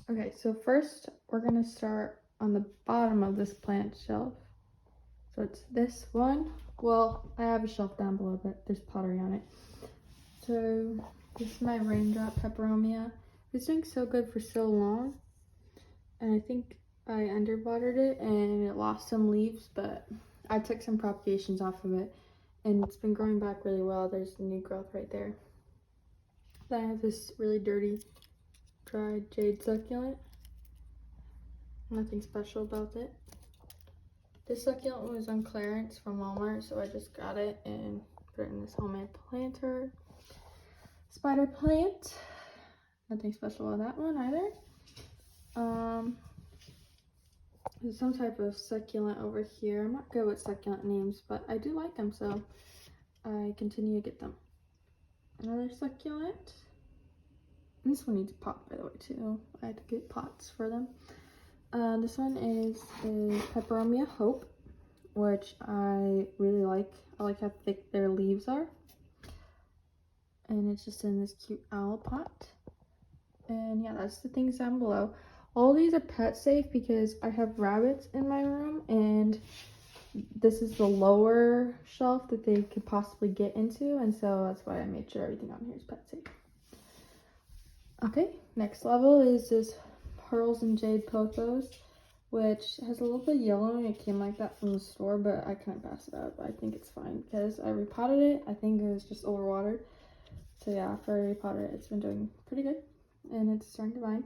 Okay, so first we're gonna start on the bottom of this plant shelf. So it's this one. Well, I have a shelf down below, but there's pottery on it. So this is my raindrop peperomia. It's doing so good for so long, and I think I underwatered it and it lost some leaves, but I took some propagations off of it, and it's been growing back really well. There's new growth right there. Then I have this really dirty dried jade succulent. Nothing special about it. This succulent was on clearance from Walmart, so I just got it and put it in this homemade planter. Spider plant. Nothing special about that one either. There's some type of succulent over here. I'm not good with succulent names, but I do like them, so I continue to get them. Another succulent. And this one needs a pot, by the way, too. I had to get pots for them. This one is a Peperomia Hope, which I really like. I like how thick their leaves are. And it's just in this cute owl pot. And yeah, that's the things down below. All these are pet safe because I have rabbits in my room, and this is the lower shelf that they could possibly get into, and so that's why I made sure everything on here is pet safe. Okay, next level is this Pearls and Jade Pothos, which has a little bit of yellow, and it came like that from the store, but I couldn't pass it up. I think it's fine because I repotted it. I think it was just overwatered. So yeah, after I repotted it, it's been doing pretty good, and it's starting to vine.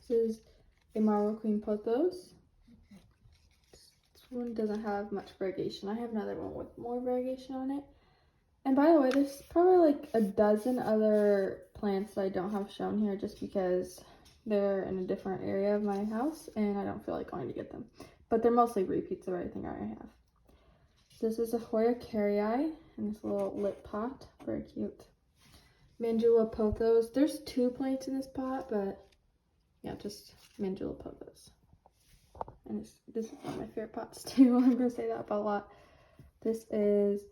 This is a Marble Queen Pothos. This one doesn't have much variegation. I have another one with more variegation on it. And by the way, there's probably like a dozen other plants that I don't have shown here just because they're in a different area of my house and I don't feel like going to get them. But they're mostly repeats of everything I have. This is a Hoya carrii in this little lip pot. Very cute. Mandula Pothos. There's 2 plants in this pot, but yeah, just Mandula Pothos. And this is one of my favorite pots too. I'm going to say that about a lot. This is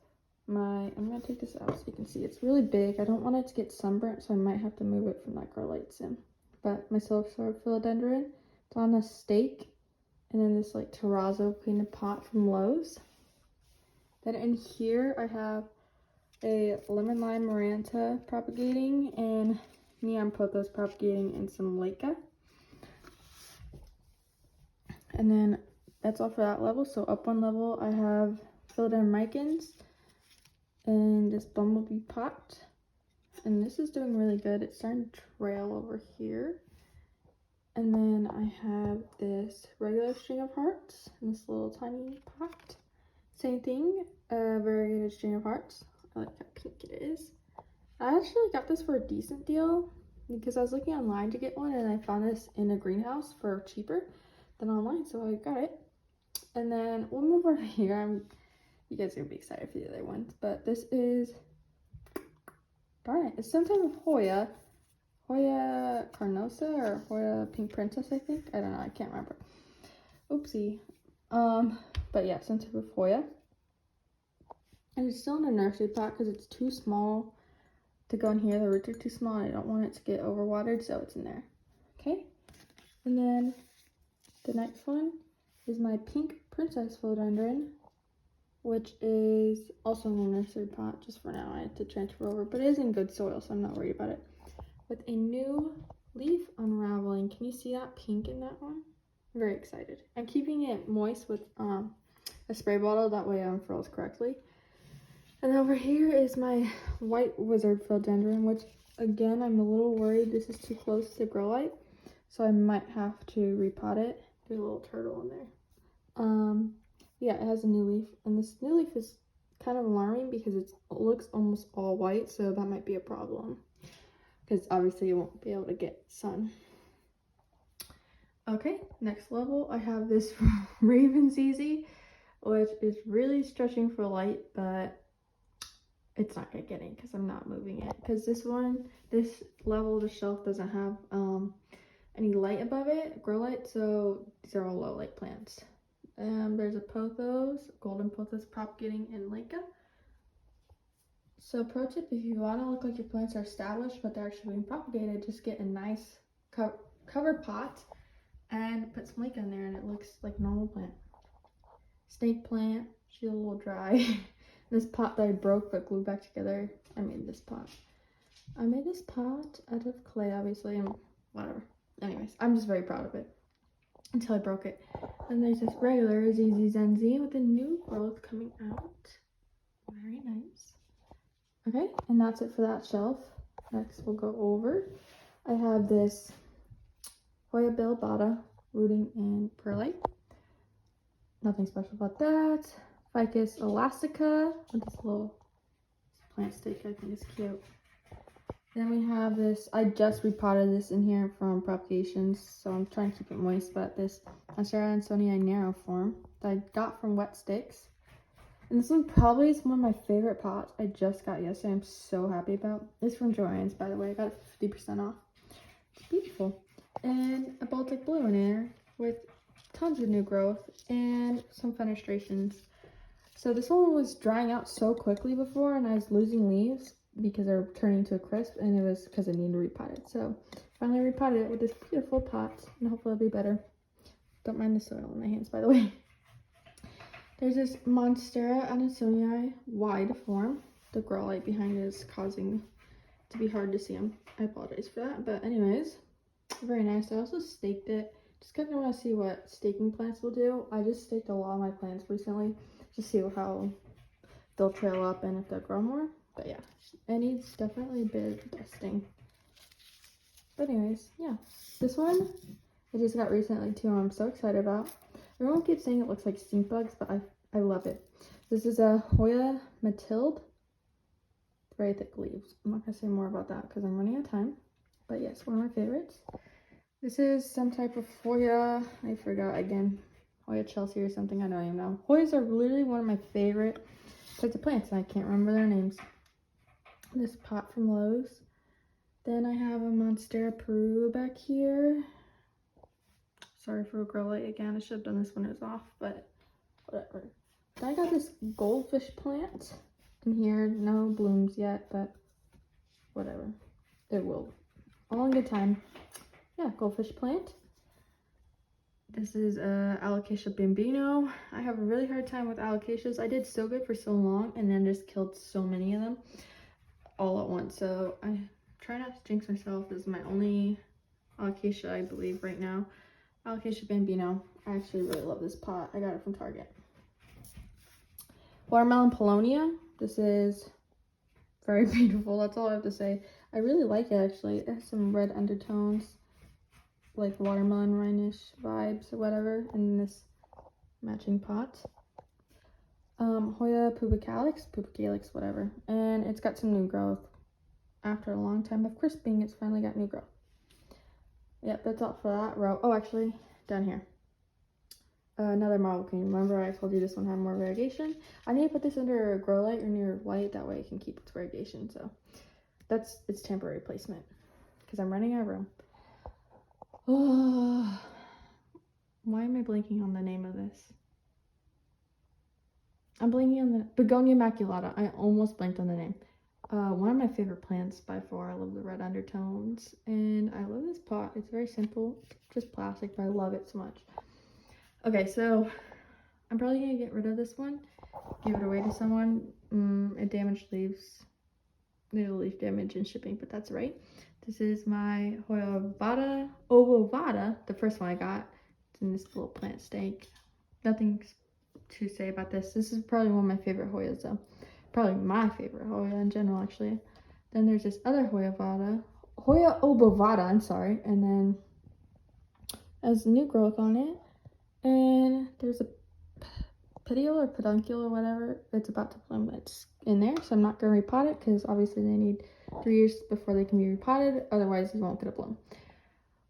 I'm going to take this out so you can see. It's really big. I don't want it to get sunburnt, so I might have to move it from that grow light soon. But my silver sword philodendron, it's on a stake. And then this like terrazzo painted pot from Lowe's. Then in here I have a lemon lime maranta propagating and neon pothos propagating and some leica. And then that's all for that level. So up one level I have philodendron micans and this bumblebee pot. And this is doing really good. It's starting to trail over here. And then I have this regular string of hearts in this little tiny pot. Same thing, a variegated string of hearts. I like how pink it is. I actually got this for a decent deal because I was looking online to get one and I found this in a greenhouse for cheaper than online, so I got it. And then we'll move over here. You guys are gonna be excited for the other ones, but this is, darn it, it's some type of Hoya Carnosa or Hoya Pink Princess, I think. I don't know, I can't remember. Oopsie. But yeah, some type of Hoya. And it's still in a nursery pot because it's too small to go in here. The roots are too small and I don't want it to get overwatered, so it's in there. Okay. And then the next one is my Pink Princess Philodendron, which is also in a nursery pot just for now. I had to transfer over, but it is in good soil, so I'm not worried about it. With a new leaf unraveling. Can you see that pink in that one? I'm very excited. I'm keeping it moist with a spray bottle, that way it unfurls correctly. And over here is my white wizard philodendron, which again, I'm a little worried this is too close to grow light, so I might have to repot it. There's a little turtle in there. Yeah, it has a new leaf, and this new leaf is kind of alarming because it looks almost all white, so that might be a problem because obviously you won't be able to get sun. Okay, next level, I have this Raven ZZ, which is really stretching for light, but it's not gonna get in because I'm not moving it. Because this level of the shelf doesn't have any light above it, grow light, so these are all low light plants. There's a pothos, golden pothos propagating in leica. So pro tip, if you want to look like your plants are established but they're actually being propagated, just get a nice covered pot and put some mica in there, and it looks like a normal plant. Snake plant. She's a little dry. This pot that I broke but glued back together. I made this pot. I made this pot out of clay, obviously, and whatever. Anyways, I'm just very proud of it. Until I broke it. And there's this regular ZZ Zenzi with a new growth coming out. Very nice. Okay, and that's it for that shelf. Next, we'll go over. I have this Hoya Bata rooting in perlite. Nothing special about that. Ficus elastica with this little plant stake. I think it's cute. Then we have this. I just repotted this in here from propagations, so I'm trying to keep it moist. But this Monstera Ansonii narrow form that I got from Wet Sticks. And this one probably is one of my favorite pots I just got yesterday. I'm so happy about. It's from Joann's, by the way. I got it 50% off. It's beautiful. And a Baltic blue in there with tons of new growth and some fenestrations. So this one was drying out so quickly before, and I was losing leaves because they're turning to a crisp, and it was because I needed to repot it. So finally repotted it with this beautiful pot, and hopefully it'll be better. Don't mind the soil in my hands, by the way. There's this Monstera Ansonii wide form. The grow light behind it is causing it to be hard to see them. I apologize for that, but anyways, very nice. I also staked it. Just kind of want to see what staking plants will do. I just staked a lot of my plants recently to see how they'll trail up and if they'll grow more. But yeah, it needs definitely a bit of dusting. But anyways, yeah. This one, I just got recently too, and I'm so excited about. Everyone keeps saying it looks like stink bugs, but I love it. This is a Hoya Matilde. Very thick leaves. I'm not going to say more about that because I'm running out of time. But yes, one of my favorites. This is some type of Hoya. I forgot again. Hoya Chelsea or something. I don't even know. Hoyas are literally one of my favorite types of plants, and I can't remember their names. This pot from Lowe's. Then I have a Monstera Peru back here. Sorry for a grow light again. I should have done this when it was off, but whatever. Then I got this goldfish plant in here. No blooms yet, but whatever. It will. All in good time. Yeah, goldfish plant. This is Alocasia bambino. I have a really hard time with alocasias. I did so good for so long and then just killed so many of them all at once. So I try not to jinx myself. This is my only alocasia, I believe, right now. Alocasia bambino. I actually really love this pot. I got it from Target. Watermelon Paulownia. This is very beautiful. That's all I have to say. I really like it, actually. It has some red undertones, like watermelon rindish vibes or whatever, in this matching pot. Hoya pubicalyx, whatever. And it's got some new growth. After a long time of crisping, it's finally got new growth. Yep, that's all for that row. Oh, actually, down here. Another marble queen. Remember I told you this one had more variegation? I need to put this under a grow light or near light. That way it can keep its variegation. So that's its temporary placement because I'm running out of room. Oh, why am I blanking on the name of this? I'm blanking on the Begonia maculata. I almost blanked on the name. One of my favorite plants by far. I love the red undertones, and I love this pot. It's very simple, just plastic, but I love it so much. Okay, so I'm probably gonna get rid of this one, give it away to someone. It damaged leaves, little leaf damage and shipping, but that's right. This is my Hoya ovovata, the first one I got. It's in this little plant stake. Nothing to say about this. This is probably one of my favorite Hoyas, though. Probably my favorite Hoya in general, actually. Then there's this other Hoya obovata, I'm sorry, and then has new growth on it. And there's a petiole or peduncle or whatever. It's about to bloom. It's in there, so I'm not going to repot it because obviously they need 3 years before they can be repotted. Otherwise, you won't get a bloom.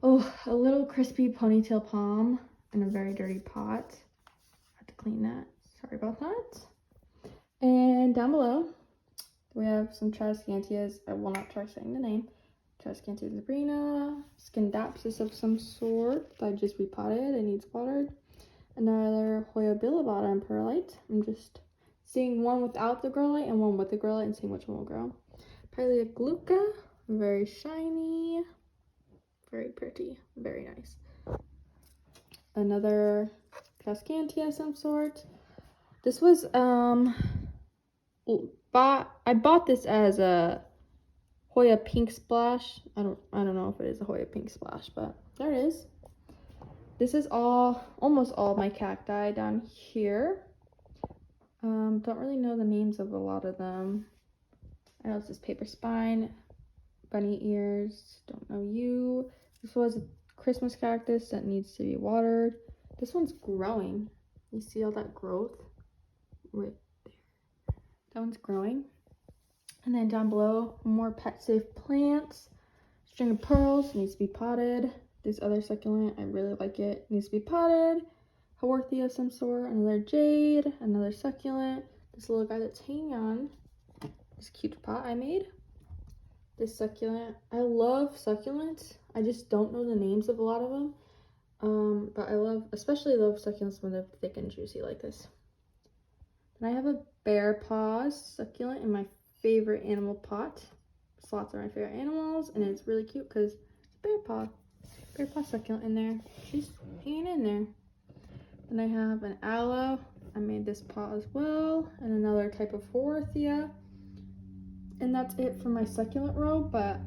Oh, a little crispy ponytail palm in a very dirty pot. I have to clean that. Sorry about that. And down below, we have some Tradescantias. I will not try saying the name. Tradescantia zebrina, Scindapsus of some sort that I just repotted. It needs watered. Another Hoya bilobata and perlite. I'm just seeing one without the grow light and one with the grow light and seeing which one will grow. Pilea gluca, very shiny. Very pretty, very nice. Another Cascantia of some sort. This was I bought this as a Hoya Pink Splash. I don't know if it is a Hoya Pink Splash, but there it is. This is almost all my cacti down here. Don't really know the names of a lot of them. I know it's this paper spine, bunny ears, don't know you. This was a Christmas cactus that needs to be watered. This one's growing. You see all that growth right there? That one's growing. And then down below, more pet safe plants. String of pearls needs to be potted. This other succulent, I really like it, needs to be potted. Haworthia of some sort, another jade, another succulent. This little guy that's hanging on this cute pot I made. This succulent, I love succulents. I just don't know the names of a lot of them. But especially love succulents when they're thick and juicy like this. And I have a bear paws succulent in my favorite animal pot. Sloths are my favorite animals, and it's really cute because it's a bear paw succulent in there. She's hanging in there. Then I have an aloe. I made this pot as well, and another type of Haworthia. And that's it for my succulent row, but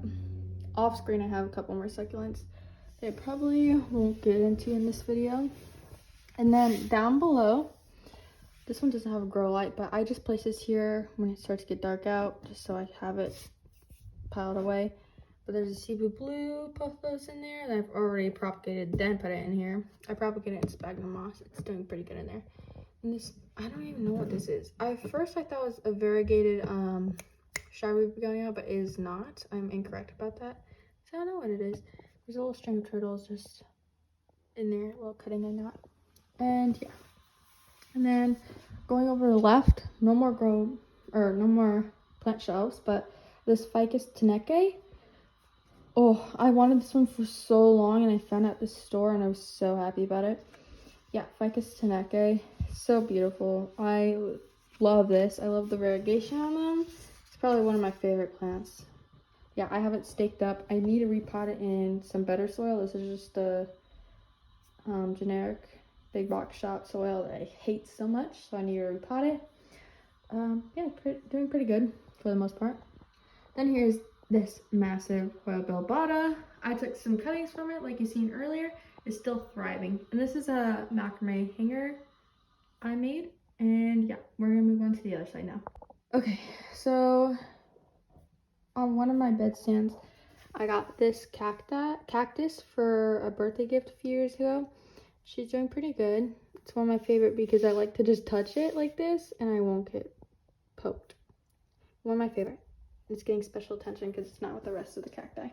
off screen I have a couple more succulents that I probably won't get into in this video. And then down below, this one doesn't have a grow light, but I just place this here when it starts to get dark out, just so I have it piled away. But there's a Cebu Blue pothos in there that I've already propagated, then put it in here. I propagated it in sphagnum moss. It's doing pretty good in there. And this, I don't even know what this is. First I thought it was a variegated strawberry begonia, but it is not. I'm incorrect about that. So I don't know what it is. There's a little string of turtles just in there, a little cutting a knot. And yeah. And then going over to the left, no more plant shelves, but this Ficus tenecae. Oh, I wanted this one for so long, and I found it at the store, and I was so happy about it. Yeah, Ficus tenecae, so beautiful. I love this. I love the variegation on them. It's probably one of my favorite plants. Yeah, I have it staked up. I need to repot it in some better soil. This is just a generic big box shop soil that I hate so much, so I need to repot it. Yeah, doing pretty good for the most part. Then here's this massive Hoya bilbata. I took some cuttings from it, like you seen earlier. It's still thriving. And this is a macrame hanger I made. And yeah, we're gonna move on to the other side now. Okay, so on one of my bed stands, I got this cactus for a birthday gift a few years ago. She's doing pretty good. It's one of my favorite because I like to just touch it like this and I won't get poked. One of my favorite. It's getting special attention because it's not with the rest of the cacti.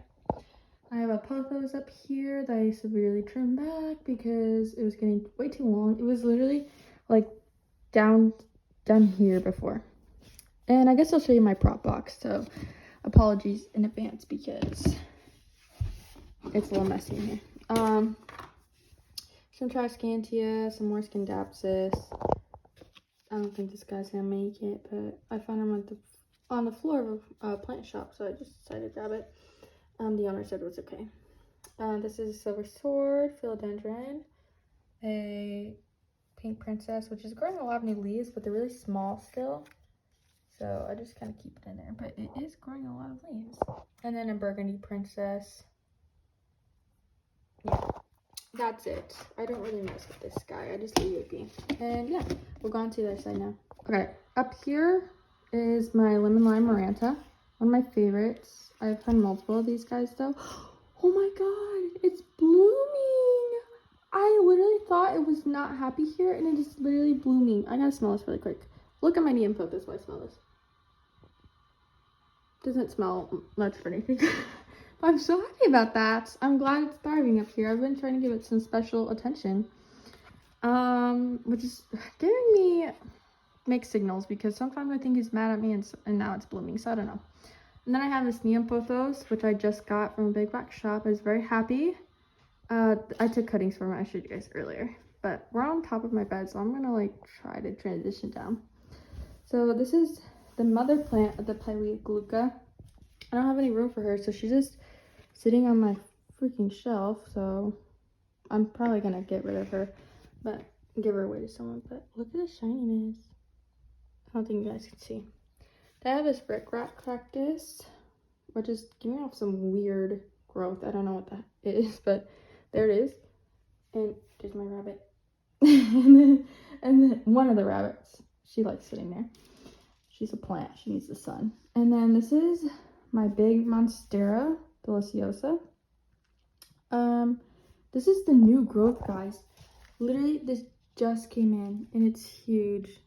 I have a pothos up here that I severely trimmed back because it was getting way too long. It was literally like down here before. And I guess I'll show you my prop box. So apologies in advance because it's a little messy in here. Some Triscantia, some more Scindapsus. I don't think this guy's gonna make it, but I found him on the floor of a plant shop, so I just decided to grab it. The owner said it was okay. This is a silver sword, philodendron, a pink princess, which is growing a lot of new leaves, but they're really small still. So I just kind of keep it in there, but it is growing a lot of leaves. And then a burgundy princess. Yeah, that's it. I don't really mess with this guy. I just leave it be. And yeah, we'll go on to the other side now. Okay, up here is my lemon lime maranta, one of my favorites. I've had multiple of these guys though. Oh my god, it's blooming. I literally thought it was not happy here, and it is literally blooming. I gotta smell this really quick. Look at my neem pothos while I smell this. Doesn't smell much or anything. I'm so happy about that. I'm glad it's thriving up here. I've been trying to give it some special attention, which is giving me mixed signals because sometimes I think he's mad at me and now it's blooming, so I don't know. And then I have this neem pothos, which I just got from a big box shop. I was very happy. I took cuttings from it. I showed you guys earlier, but we're on top of my bed, so I'm gonna like try to transition down. So this is the mother plant of the Pilea glauca. I don't have any room for her, so she's just sitting on my freaking shelf, so I'm probably gonna get rid of her, but give her away to someone. But look at the shininess. I don't think you guys can see. I have this brick rat cactus, which is giving off some weird growth. I don't know what that is, but there it is. And there's my rabbit. and then one of the rabbits, she likes sitting there. She's a plant. She needs the sun. And then this is my big Monstera deliciosa. This is the new growth, guys. Literally, this just came in, and it's huge.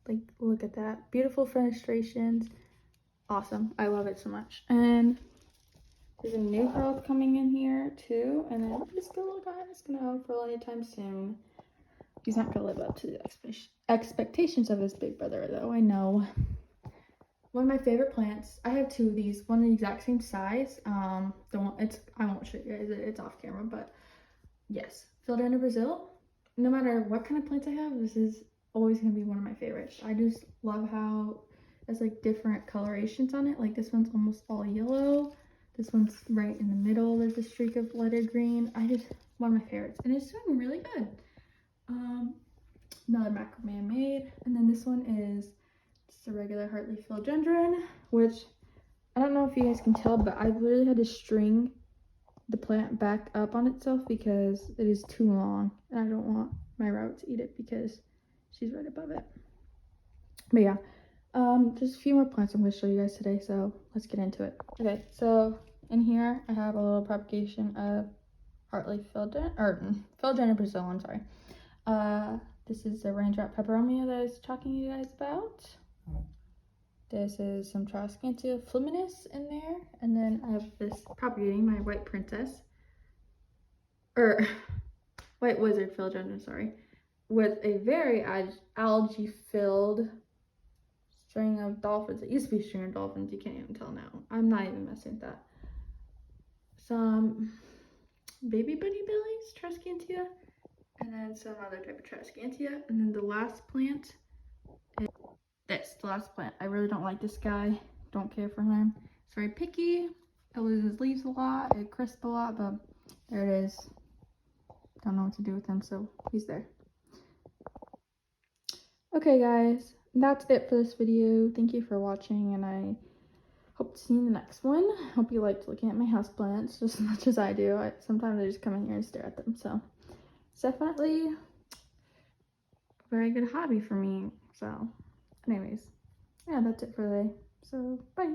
Like, look at that. Beautiful fenestrations. Awesome. I love it so much. And there's a new growth coming in here, too. And then this little guy is going to unfurl anytime soon. He's not going to live up to the expectations of his big brother, though. I know. One of my favorite plants. I have two of these. One the exact same size. I won't show you guys. It's off camera, but yes. Philodendron Brazil. No matter what kind of plants I have, this is always going to be one of my favorites. I just love how there's like different colorations on it. Like this one's almost all yellow. This one's right in the middle. There's a streak of lighter green. One of my favorites. And it's doing really good. Another macrame made. And then this one is just a regular heartleaf philodendron, which I don't know if you guys can tell, but I literally had to string the plant back up on itself because it is too long. And I don't want my rabbit to eat it because she's right above it. But yeah, just a few more plants I'm going to show you guys today, so let's get into it. Okay, so in here I have a little propagation of heartleaf philodendron Brazil, I'm sorry. This is the raindrop peperomia that I was talking to you guys about. This is some Triscantia fluminis in there, and then I have this propagating, my white princess, or white wizard philodendron, sorry, with a very algae-filled string of dolphins. It used to be string of dolphins, you can't even tell now. I'm not even messing with that. Some baby bunny bellies, Triscantia, and then some other type of Triscantia, and then the last plant is this, the last plant. I really don't like this guy, don't care for him. It's very picky, it loses leaves a lot, it crisps a lot, but there it is. Don't know what to do with him, so he's there. Okay guys, that's it for this video. Thank you for watching, and I hope to see you in the next one. Hope you liked looking at my houseplants just as much as I do. Sometimes I just come in here and stare at them, so it's definitely a very good hobby for me. So anyways, yeah, that's it for today. So bye.